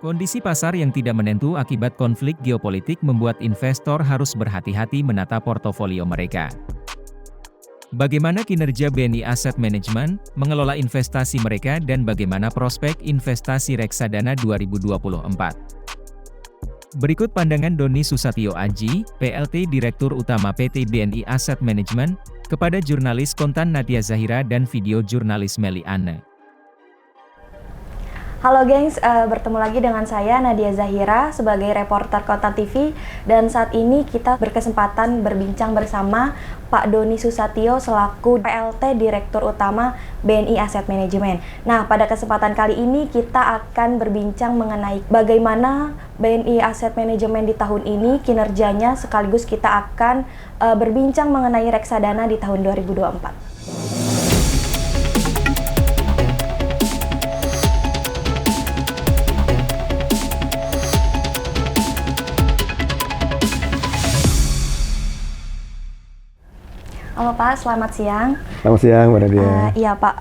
Kondisi pasar yang tidak menentu akibat konflik geopolitik membuat investor harus berhati-hati menata portofolio mereka. Bagaimana kinerja BNI Asset Management mengelola investasi mereka dan bagaimana prospek investasi reksadana 2024? Berikut pandangan Doni Susatyo Aji, PLT Direktur Utama PT BNI Asset Management, kepada jurnalis Kontan Nadia Zahira dan video jurnalis Meli Anne. Halo gengs, bertemu lagi dengan saya Nadia Zahira sebagai reporter Kontan TV, dan saat ini kita berkesempatan berbincang bersama Pak Doni Susatyo selaku PLT Direktur Utama BNI Asset Management. Nah, pada kesempatan kali ini kita akan berbincang mengenai bagaimana BNI Asset Management di tahun ini kinerjanya, sekaligus kita akan berbincang mengenai reksadana di tahun 2024. Halo Pak, selamat siang. Selamat siang, Mbak Nadia. Iya Pak,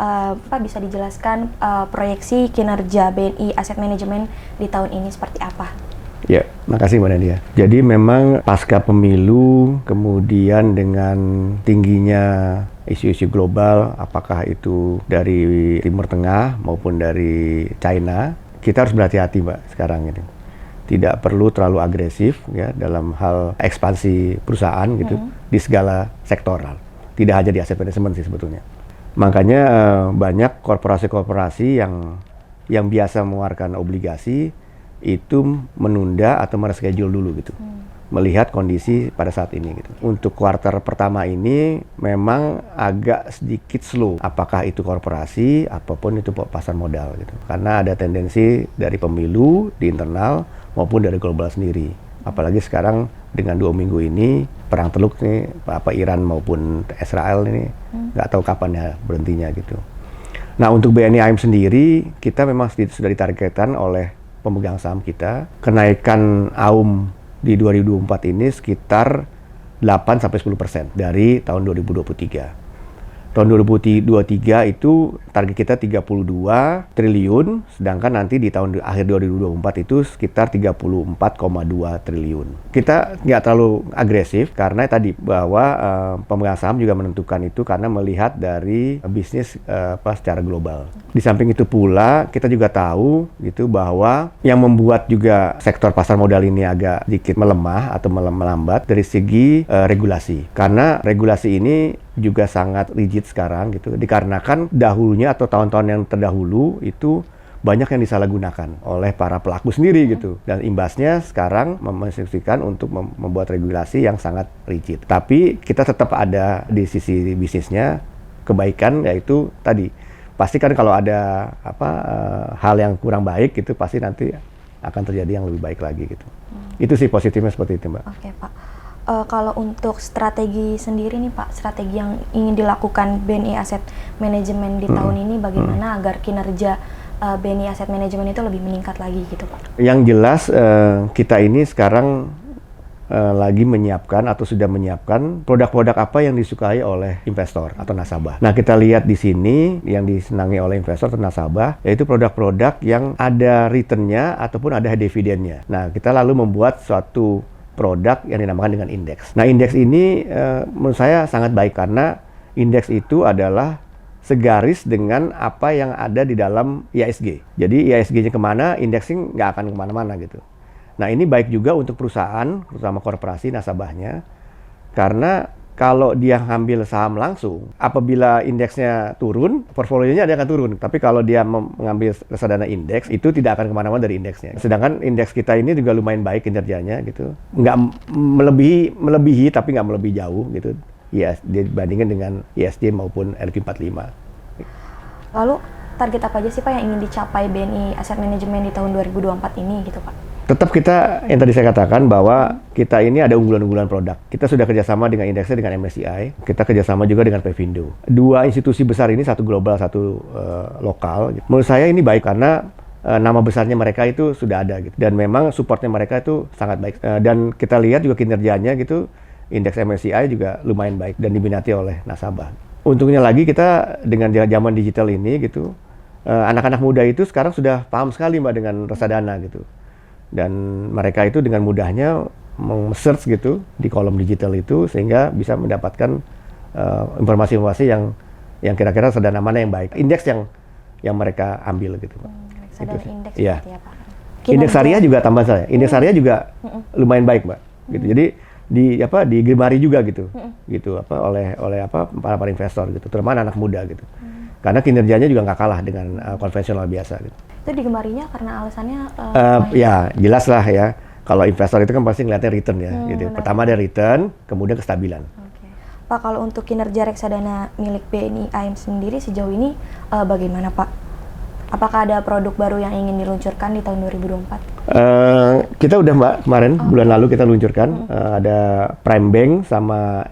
Pak bisa dijelaskan proyeksi kinerja BNI Asset Management di tahun ini seperti apa? Ya, makasih Mbak Nadia. Jadi memang pasca pemilu, kemudian dengan tingginya isu-isu global, apakah itu dari Timur Tengah maupun dari China, kita harus berhati-hati Mbak sekarang ini. Tidak perlu terlalu agresif ya dalam hal ekspansi perusahaan gitu di segala sektoral. Tidak hanya di aset manajemen sih sebetulnya. Makanya banyak korporasi-korporasi yang biasa mengeluarkan obligasi itu menunda atau mereschedule dulu gitu. Melihat kondisi pada saat ini gitu. Untuk kuartal pertama ini memang agak sedikit slow. Apakah itu korporasi, apapun itu pasar modal gitu. Karena ada tendensi dari pemilu di internal maupun dari global sendiri. Apalagi sekarang dengan 2 minggu ini perang Teluk nih, apa Iran maupun Israel ini nggak tahu kapan ya berhentinya gitu. Nah untuk BNI AM sendiri kita memang sudah ditargetkan oleh pemegang saham kita kenaikan AUM di 2024 ini sekitar 8-10% dari tahun 2023. Tahun 2023 itu target kita 32 triliun, sedangkan nanti di tahun akhir 2024 itu sekitar 34,2 triliun. Kita nggak terlalu agresif karena tadi bahwa pemegang saham juga menentukan itu karena melihat dari bisnis secara global. Di samping itu pula kita juga tahu gitu bahwa yang membuat juga sektor pasar modal ini agak sedikit melemah atau melambat dari segi regulasi. Karena regulasi ini juga sangat rigid sekarang gitu, dikarenakan dahulunya atau tahun-tahun yang terdahulu itu banyak yang disalahgunakan oleh para pelaku sendiri gitu, dan imbasnya sekarang menginstruksikan untuk membuat regulasi yang sangat rigid. Tapi kita tetap ada di sisi bisnisnya kebaikan, yaitu tadi pasti kan kalau ada hal yang kurang baik gitu pasti nanti akan terjadi yang lebih baik lagi gitu. Itu sih positifnya seperti itu Mbak. Oke Pak. Kalau untuk strategi sendiri nih Pak, strategi yang ingin dilakukan BNI Asset Management di tahun ini bagaimana agar kinerja BNI Asset Management itu lebih meningkat lagi gitu Pak? Yang jelas kita ini sekarang lagi menyiapkan atau sudah menyiapkan produk-produk apa yang disukai oleh investor atau nasabah. Nah kita lihat di sini yang disenangi oleh investor atau nasabah yaitu produk-produk yang ada return-nya ataupun ada dividennya. Nah kita lalu membuat suatu produk yang dinamakan dengan indeks. Nah, indeks ini menurut saya sangat baik karena indeks itu adalah segaris dengan apa yang ada di dalam IHSG. Jadi IHSG-nya kemana, indeksnya nggak akan kemana-mana gitu. Nah, ini baik juga untuk perusahaan, terutama korporasi nasabahnya, karena kalau dia ngambil saham langsung, apabila indeksnya turun, portfolionya dia akan turun. Tapi kalau dia mengambil reksadana indeks, itu tidak akan kemana-mana dari indeksnya. Sedangkan indeks kita ini juga lumayan baik kinerjanya gitu. Nggak melebihi tapi nggak melebihi jauh gitu. Yes, dibandingkan dengan ISG maupun LQ45. Lalu target apa aja sih Pak yang ingin dicapai BNI Asset Management di tahun 2024 ini gitu Pak? Tetap kita, yang tadi saya katakan bahwa kita ini ada unggulan-unggulan produk. Kita sudah kerjasama dengan indeksnya dengan MSCI, kita kerjasama juga dengan Pevindo. Dua institusi besar ini, satu global, satu lokal. Menurut saya ini baik karena nama besarnya mereka itu sudah ada gitu. Dan memang supportnya mereka itu sangat baik. Dan kita lihat juga kinerjanya gitu, indeks MSCI juga lumayan baik dan diminati oleh nasabah. Untungnya lagi kita dengan zaman digital ini gitu, anak-anak muda itu sekarang sudah paham sekali Mbak dengan reksadana gitu. Dan mereka itu dengan mudahnya meng-search gitu di kolom digital itu sehingga bisa mendapatkan informasi-informasi yang kira-kira reksadana mana yang baik, indeks yang mereka ambil gitu Pak. Reksadana Gitu. indeks Iya. seperti apa? Indeks syariah juga tambah saya. Indeks syariah juga lumayan baik Mbak. Gitu. Jadi digemari juga gitu. Gitu oleh para investor gitu, terutama anak muda gitu. Karena kinerjanya juga nggak kalah dengan konvensional biasa gitu. Itu digemarinya karena alasannya Ya jelas lah ya. Kalau investor itu kan pasti ngeliatnya return ya. Gitu. Benar. Pertama ada return, kemudian kestabilan. Oke. Pak, kalau untuk kinerja reksadana milik BNI AM sendiri sejauh ini bagaimana Pak? Apakah ada produk baru yang ingin diluncurkan di tahun 2024? Kita udah Mbak kemarin bulan lalu kita luncurkan ada Prime Bank sama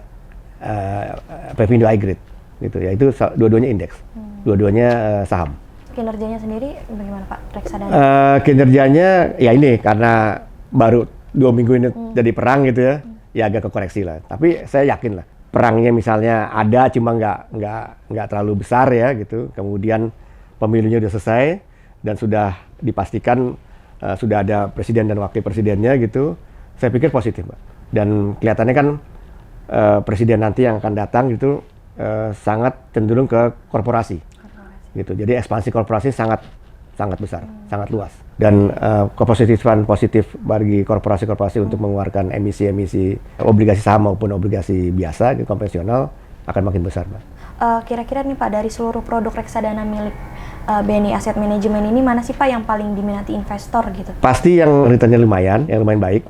Pevindo iGrid gitu ya, itu dua-duanya indeks, dua-duanya saham. Kinerjanya sendiri bagaimana Pak reksadana? Kinerjanya ya ini karena baru 2 minggu ini jadi perang gitu ya agak kekoreksi lah. Tapi saya yakin lah perangnya misalnya ada cuma nggak terlalu besar ya gitu. Kemudian pemilunya sudah selesai dan sudah dipastikan sudah ada presiden dan wakil presidennya gitu. Saya pikir positif Mbak. Dan kelihatannya kan presiden nanti yang akan datang gitu sangat cenderung ke korporasi. Gitu. Jadi ekspansi korporasi sangat besar, sangat luas. Dan kepositifan positif bagi korporasi-korporasi untuk mengeluarkan emisi-emisi obligasi saham maupun obligasi biasa, gitu, konvensional akan makin besar, Mbak. Kira-kira nih Pak, dari seluruh produk reksadana milik BNI Asset Management ini mana sih Pak yang paling diminati investor gitu? Pasti yang returnnya lumayan baik.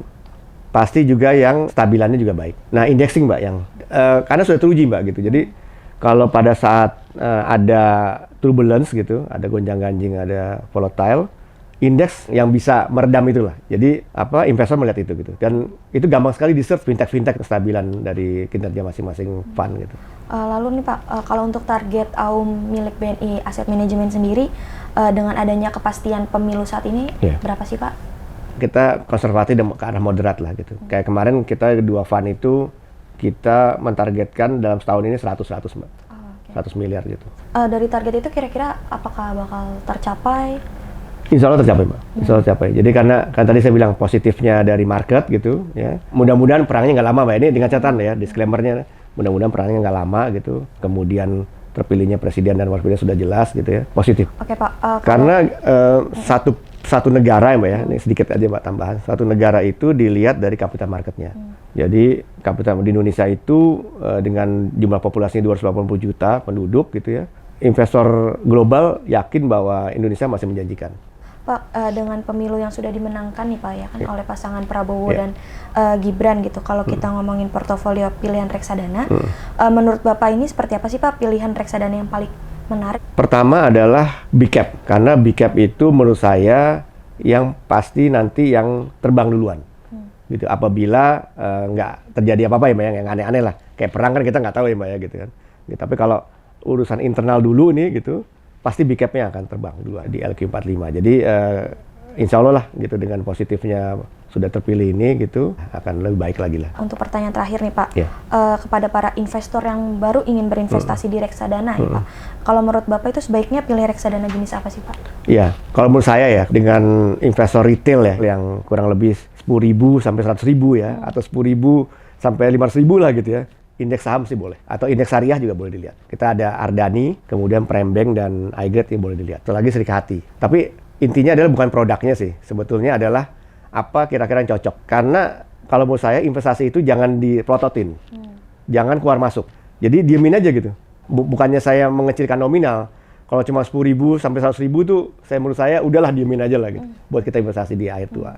Pasti juga yang stabilannya juga baik. Nah, indexing Mbak yang karena sudah teruji Mbak gitu. Jadi kalau pada saat ada turbulence gitu, ada gonjang-ganjing, ada volatile, indeks yang bisa meredam itulah. Jadi investor melihat itu gitu. Dan itu gampang sekali di-search fintech kestabilan dari kinerja masing-masing fund gitu. Lalu nih Pak, kalau untuk target AUM milik BNI Asset Management sendiri dengan adanya kepastian pemilu saat ini berapa sih Pak? Kita konservatif dan ke arah moderat lah gitu. Kayak kemarin kita 2 fund itu kita mentargetkan dalam setahun ini 100 Mbak. 100 miliar gitu. Dari target itu kira-kira apakah bakal tercapai? Insya Allah tercapai Mbak. Insya Allah tercapai. Jadi karena kan tadi saya bilang positifnya dari market gitu ya. Mudah-mudahan perangnya nggak lama Mbak. Ini dengan catatan ya, disclaimer-nya. Mudah-mudahan perangnya nggak lama gitu. Kemudian terpilihnya presiden dan wakil presiden sudah jelas gitu ya. Positif. Oke Pak. Karena satu negara ya Mbak ya, ini sedikit aja Mbak tambahan. Satu negara itu dilihat dari capital marketnya. Jadi capital di Indonesia itu dengan jumlah populasinya 280 juta penduduk gitu ya. Investor global yakin bahwa Indonesia masih menjanjikan. Pak, dengan pemilu yang sudah dimenangkan nih Pak ya kan oleh pasangan Prabowo dan Gibran gitu. Kalau kita ngomongin portofolio pilihan reksadana, menurut Bapak ini seperti apa sih Pak pilihan reksadana yang paling menarik? Pertama adalah big cap, karena big cap itu menurut saya yang pasti nanti yang terbang duluan. Gitu. Apabila nggak terjadi apa-apa ya Mbak, yang aneh-aneh lah. Kayak perang kan kita nggak tahu ya Mbak ya gitu kan. Gitu. Tapi kalau urusan internal dulu nih gitu, pasti big cap-nya akan terbang dulu di LQ45. Jadi insya Allah lah gitu dengan positifnya sudah terpilih ini gitu akan lebih baik lagi lah. Untuk pertanyaan terakhir nih Pak, kepada para investor yang baru ingin berinvestasi di reksadana ya Pak, kalau menurut Bapak itu sebaiknya pilih reksadana jenis apa sih Pak? Iya, kalau menurut saya ya dengan investor retail ya yang kurang lebih 10.000 sampai 100.000 ya, atau 10.000 sampai 500.000 lah gitu ya. Indeks saham sih boleh, atau indeks syariah juga boleh dilihat. Kita ada Ardani, kemudian Prime Bank dan iGrid yang boleh dilihat. Selagi Serikati. Tapi intinya adalah bukan produknya sih, sebetulnya adalah apa kira-kira yang cocok. Karena kalau menurut saya investasi itu jangan dipelototin, jangan keluar masuk. Jadi diemin aja gitu. Bukannya saya mengecilkan nominal. Kalau cuma 10.000 sampai 100.000 tuh, menurut saya udahlah diemin aja lah gitu. Buat kita investasi di akhir tua.